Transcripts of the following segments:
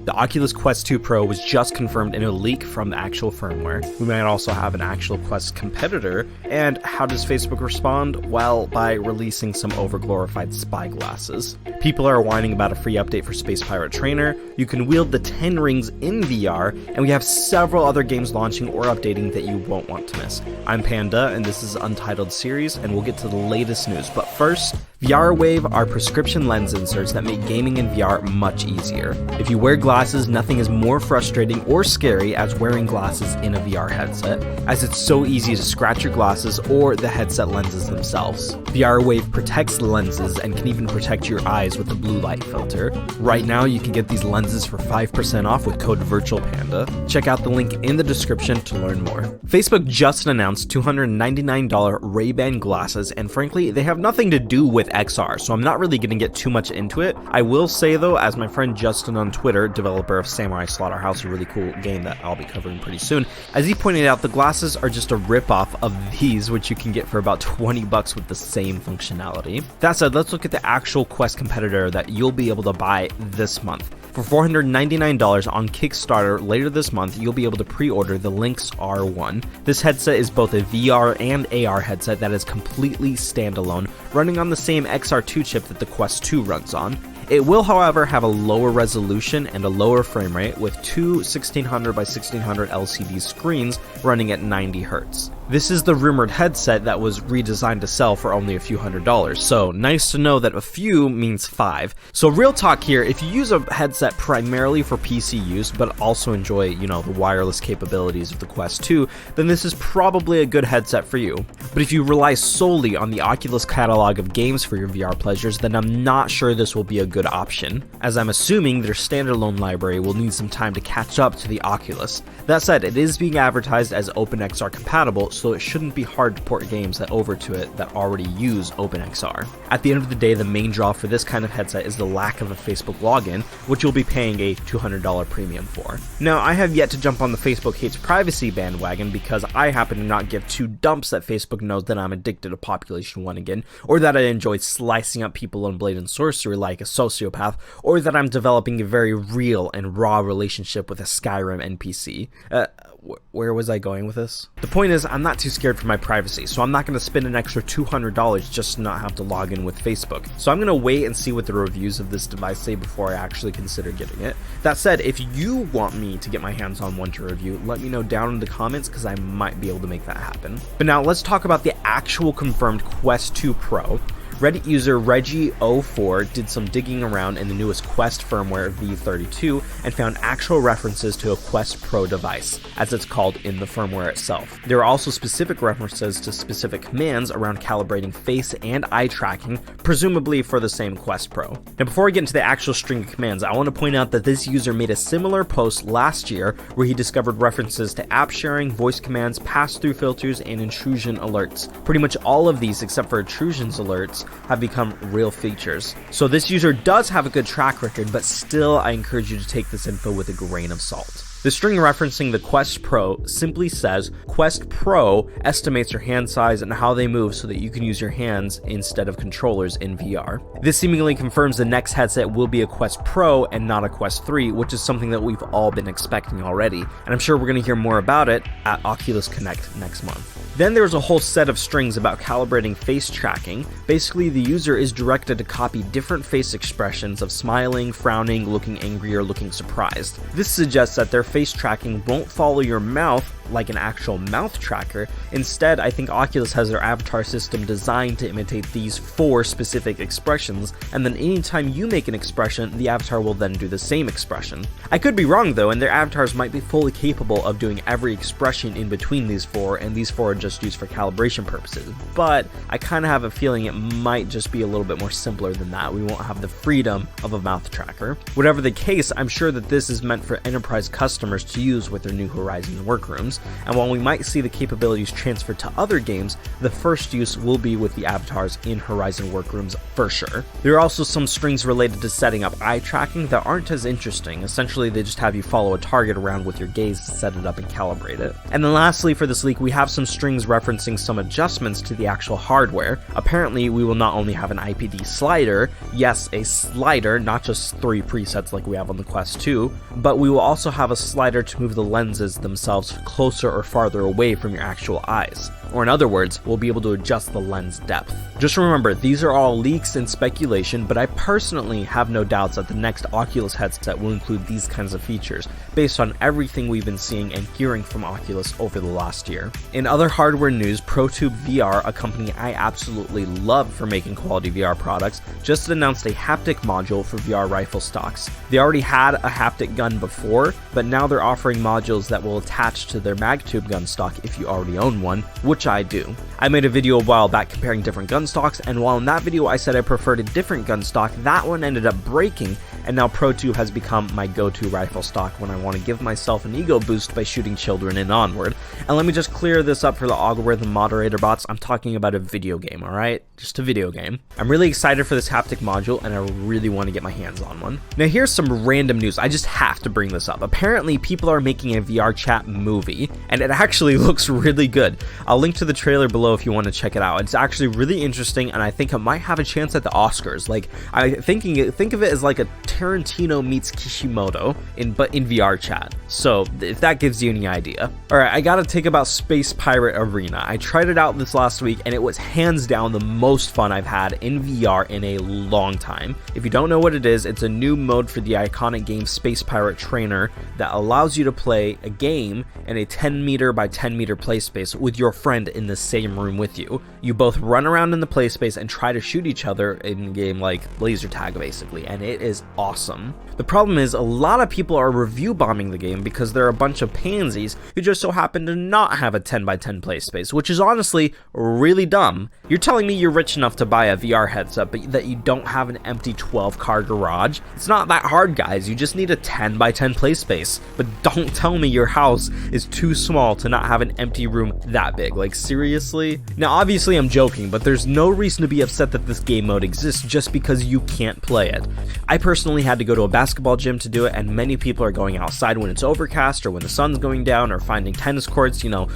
The Oculus Quest 2 Pro was just confirmed in a leak from the actual firmware. We might also have an actual Quest competitor. And how does Facebook respond? Well, by releasing some overglorified spy glasses. People are whining about a free update for Space Pirate Trainer. You can wield the 10 rings in VR, and we have several other games launching or updating that you won't want to miss. I'm Panda, and this is Untitled Series, and we'll get to the latest news. But first, VR Wave are prescription lens inserts that make gaming in VR much easier. If you wear glasses, nothing is more frustrating or scary as wearing glasses in a VR headset, as it's so easy to scratch your glasses or the headset lenses themselves. VR Wave protects the lenses and can even protect your eyes with the blue light filter. Right now, you can get these lenses for 5% off with code VIRTUALPANDA. Check out the link in the description to learn more. Facebook just announced $299 RayBan glasses, and frankly, they have nothing to do with XR, so I'm not really going to get too much into it. I will say though, as my friend Justin on Twitter, developer of Samurai Slaughterhouse, a really cool game that I'll be covering pretty soon, as he pointed out, the glasses are just a rip-off of these, which you can get for about $20 with the same functionality. That said, let's look at the actual Quest competitor that you'll be able to buy this month. For $499 on Kickstarter later this month, you'll be able to pre-order the Lynx R1. This headset is both a VR and AR headset that is completely standalone, running on the same XR2 chip that the Quest 2 runs on. It will, however, have a lower resolution and a lower frame rate with two 1600 by 1600 LCD screens running at 90 Hz. This is the rumored headset that was redesigned to sell for only a few $100s, so nice to know that a few means 5. So real talk here, if you use a headset primarily for PC use, but also enjoy, the wireless capabilities of the Quest 2, then this is probably a good headset for you. But if you rely solely on the Oculus catalog of games for your VR pleasures, then I'm not sure this will be a good option, as I'm assuming their standalone library will need some time to catch up to the Oculus. That said, it is being advertised as OpenXR compatible, so it shouldn't be hard to port games over to it that already use OpenXR. At the end of the day, the main draw for this kind of headset is the lack of a Facebook login, which you'll be paying a $200 premium for. Now, I have yet to jump on the Facebook hates privacy bandwagon because I happen to not give two dumps that Facebook knows that I'm addicted to Population 1 again, or that I enjoy slicing up people in Blade and Sorcery like a sociopath, or that I'm developing a very real and raw relationship with a Skyrim NPC. Where was I going with this? The point is, I'm not too scared for my privacy, so I'm not going to spend an extra $200 just to not have to log in with Facebook. So I'm going to wait and see what the reviews of this device say before I actually consider getting it. That said, if you want me to get my hands on one to review, let me know down in the comments because I might be able to make that happen. But now let's talk about the actual confirmed Quest 2 Pro. Reddit user Reggie04 did some digging around in the newest Quest firmware V32 and found actual references to a Quest Pro device, as it's called in the firmware itself. There are also specific references to specific commands around calibrating face and eye tracking, presumably for the same Quest Pro. Now before I get into the actual string of commands, I want to point out that this user made a similar post last year where he discovered references to app sharing, voice commands, pass-through filters, and intrusion alerts. Pretty much all of these, except for intrusions alerts, have become real features. So this user does have a good track record, but still I encourage you to take this info with a grain of salt. The string referencing the Quest Pro simply says, Quest Pro estimates your hand size and how they move so that you can use your hands instead of controllers in VR. This seemingly confirms the next headset will be a Quest Pro and not a Quest 3, which is something that we've all been expecting already, and I'm sure we're going to hear more about it at Oculus Connect next month. Then there's a whole set of strings about calibrating face tracking. Basically, the user is directed to copy different face expressions of smiling, frowning, looking angry, or looking surprised. This suggests that their face tracking won't follow your mouth like an actual mouth tracker. Instead, I think Oculus has their avatar system designed to imitate these 4 specific expressions, and then anytime you make an expression, the avatar will then do the same expression. I could be wrong though, and their avatars might be fully capable of doing every expression in between these 4, and these 4 are just used for calibration purposes, but I kind of have a feeling it might just be a little bit more simpler than that. We won't have the freedom of a mouth tracker. Whatever the case, I'm sure that this is meant for enterprise customers to use with their new Horizons workrooms. and while we might see the capabilities transferred to other games, the first use will be with the avatars in Horizon Workrooms for sure. There are also some strings related to setting up eye tracking that aren't as interesting. Essentially, they just have you follow a target around with your gaze to set it up and calibrate it. And then lastly for this leak, we have some strings referencing some adjustments to the actual hardware. Apparently, we will not only have an IPD slider, yes, a slider, not just 3 presets like we have on the Quest 2, but we will also have a slider to move the lenses themselves closer or farther away from your actual eyes. Or in other words, we'll be able to adjust the lens depth. Just remember, these are all leaks and speculation, but I personally have no doubts that the next Oculus headset will include these kinds of features, based on everything we've been seeing and hearing from Oculus over the last year. In other hardware news, ProTube VR, a company I absolutely love for making quality VR products, just announced a haptic module for VR rifle stocks. They already had a haptic gun before, but now they're offering modules that will attach to their MagTube gun stock if you already own one, which I do. I made a video a while back comparing different gun stocks, and while in that video I said I preferred a different gun stock, that one ended up breaking, and now ProTube has become my go-to rifle stock when I want to give myself an ego boost by shooting children and onward. And let me just clear this up for the algorithm moderator bots, I'm talking about a video game, alright? Just a video game. I'm really excited for this haptic module, and I really want to get my hands on one. Now here's some random news, I just have to bring this up. Apparently people are making a VR chat movie, and it actually looks really good. I'll link to the trailer below if you want to check it out. It's actually really interesting, and I think it might have a chance at the Oscars. Like, think of it as like a Tarantino meets Kishimoto, but in VR chat. So if that gives you any idea. Alright, I gotta take about Space Pirate Arena. I tried it out this last week, and it was hands down the most fun I've had in VR in a long time. If you don't know what it is, it's a new mode for the iconic game Space Pirate Trainer that allows you to play a game in a 10 meter by 10 meter play space with your friend in the same room with you. You both run around in the play space and try to shoot each other in game like laser tag basically, and it is awesome. The problem is a lot of people are review bombing the game because there are a bunch of pansies who just so happen to not have a 10 by 10 play space, which is honestly really dumb. You're telling me you're rich enough to buy a VR headset but that you don't have an empty 12-car garage? It's not that hard, guys. You just need a 10 by 10 play space. But don't tell me your house is too small to not have an empty room that big. Like, seriously? Now obviously I'm joking, but there's no reason to be upset that this game mode exists just because you can't play it. I personally had to go to a basketball gym to do it, and many people are going outside when it's overcast or when the sun's going down or finding tennis courts. You know,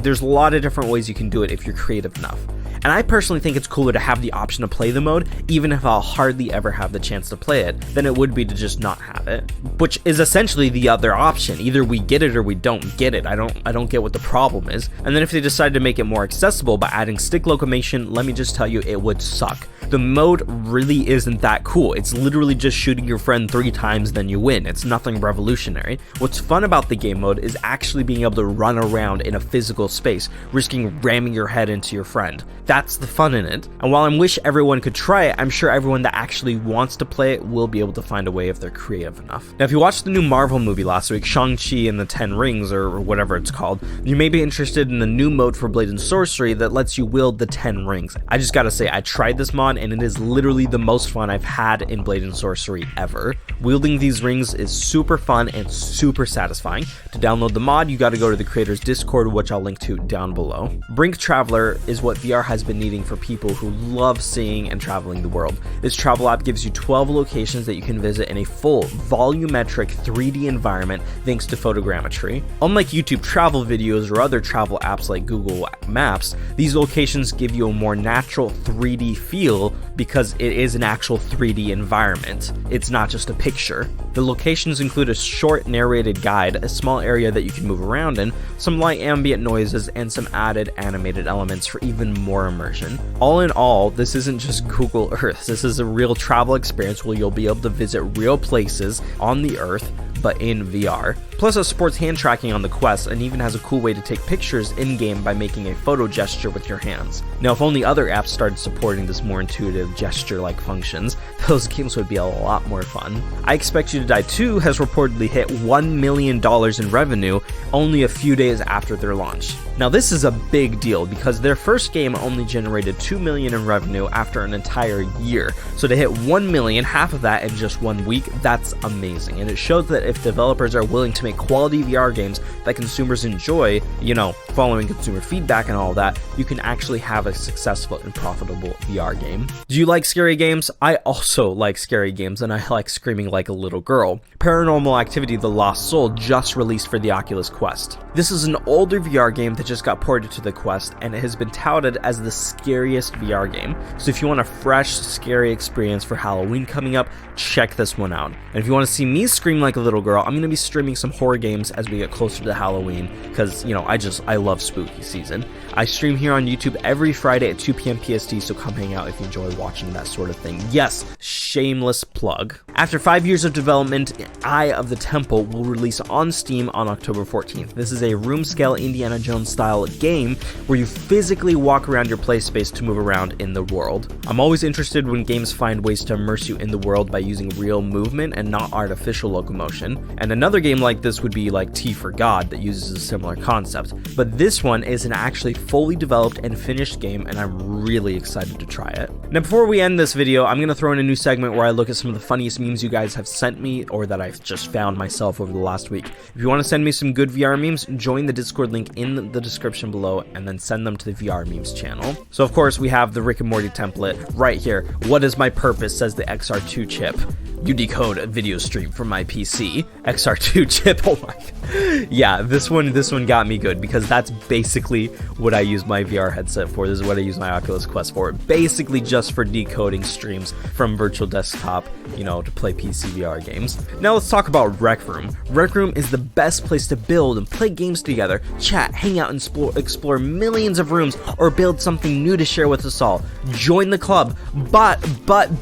there's a lot of different ways you can do it if you're creative enough. And I personally think it's cooler to have the option to play the mode, even if I'll hardly ever have the chance to play it, than it would be to just not have it. Which is essentially the other option. Either we get it or we don't get it. I don't get what the problem is. And then if they decide to make it more accessible by adding stick locomotion, let me just tell you, it would suck. The mode really isn't that cool. It's literally just shooting your friend 3 times, then you win. It's nothing revolutionary. What's fun about the game mode is actually being able to run around in a physical space, risking ramming your head into your friend. That's the fun in it. And while I wish everyone could try it, I'm sure everyone that actually wants to play it will be able to find a way if they're creative enough. Now, if you watched the new Marvel movie last week, Shang-Chi and the 10 Rings, or whatever it's called, you may be interested in the new mode for Blade and Sorcery that lets you wield the 10 rings. I just gotta say, I tried this mod, and it is literally the most fun I've had in Blade and Sorcery ever. Wielding these rings is super fun and super satisfying. To download the mod, you gotta go to the creator's Discord, which I'll link to down below. Brink Traveler is what VR has been needing for people who love seeing and traveling the world. This travel app gives you 12 locations that you can visit in a full volumetric 3D environment thanks to photogrammetry. Unlike YouTube travel videos or other travel apps like Google Maps, these locations give you a more natural 3D feel because it is an actual 3D environment. It's not just a picture. The locations include a short narrated guide, a small area that you can move around in, some light ambient noises, and some added animated elements for even more immersion. All in all, this isn't just Google Earth. This is a real travel experience where you'll be able to visit real places on the Earth, but in VR. Plus it supports hand tracking on the Quest and even has a cool way to take pictures in-game by making a photo gesture with your hands. Now, if only other apps started supporting this more intuitive gesture-like functions, those games would be a lot more fun. I Expect You to Die 2 has reportedly hit $1 million in revenue only a few days after their launch. Now this is a big deal because their first game only generated $2 million in revenue after an entire year. So to hit $1 million, half of that in just 1 week, that's amazing. And it shows that if developers are willing to make make quality VR games that consumers enjoy, you know, following consumer feedback and all that, you can actually have a successful and profitable VR game. Do you like scary games? I also like scary games, and I like screaming like a little girl. Paranormal Activity: The Lost Soul just released for the Oculus Quest. This is an older VR game that just got ported to the Quest, and it has been touted as the scariest VR game. So if you want a fresh, scary experience for Halloween coming up, check this one out. And if you want to see me scream like a little girl, I'm going to be streaming some horror games as we get closer to Halloween, because, you know, I love spooky season. I stream here on YouTube every Friday at 2 p.m. PST, so come hang out if you enjoy watching that sort of thing. Yes, shameless plug. After 5 years of development, Eye of the Temple will release on Steam on October 14th. This is a room-scale Indiana Jones style game where you physically walk around your play space to move around in the world. I'm always interested when games find ways to immerse you in the world by using real movement and not artificial locomotion. And another game like this would be like T for God that uses a similar concept. But this one is an actually fully developed and finished game, and I'm really excited to try it. Now, before we end this video, I'm going to throw in a new segment where I look at some of the funniest memes you guys have sent me or that I've just found myself over the last week. If you want to send me some good VR memes, join the Discord link in the description below and then send them to the VR memes channel. So of course we have the Rick and Morty template right here. What is my purpose, says the XR2 chip. You decode a video stream from my PC. XR2 chip, oh my god. Yeah, this one got me good, because that's basically what I use my VR headset for. This is what I use my Oculus Quest for. Basically just for decoding streams from virtual desktop, you know, to play PC VR games. Now let's talk about Rec Room. Rec Room is the best place to build and play games together, chat, hang out, and explore millions of rooms, or build something new to share with us all. Join the club, but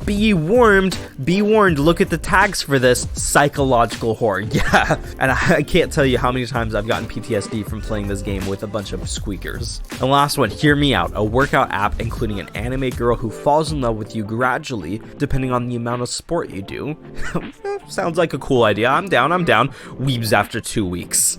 be warned, look at the tags for this: psychological horror. Yeah, and I can't tell you how many times I've gotten PTSD from playing this game with a bunch of squeakers. And last one, Hear Me Out, a workout app including an anime girl who falls in love with you gradually depending on the amount of sport you do. Sounds like a cool idea. I'm down. Weebs after 2 weeks.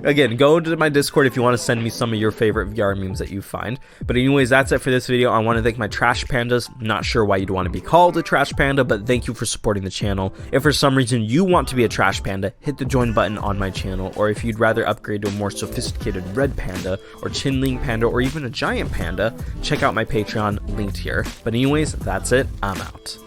Again, go to my Discord if you want to send me some of your favorite VR memes that you find. But anyways, that's it for this video. I want to thank my trash pandas. Not sure why you'd want to be called a trash panda, but thank you for supporting the channel. If for some reason you want to be a trash panda, hit the join button on my channel. Or if you'd rather upgrade to a more sophisticated red panda, or chinling panda, or even a giant panda, check out my Patreon linked here. But anyways, that's it. I'm out.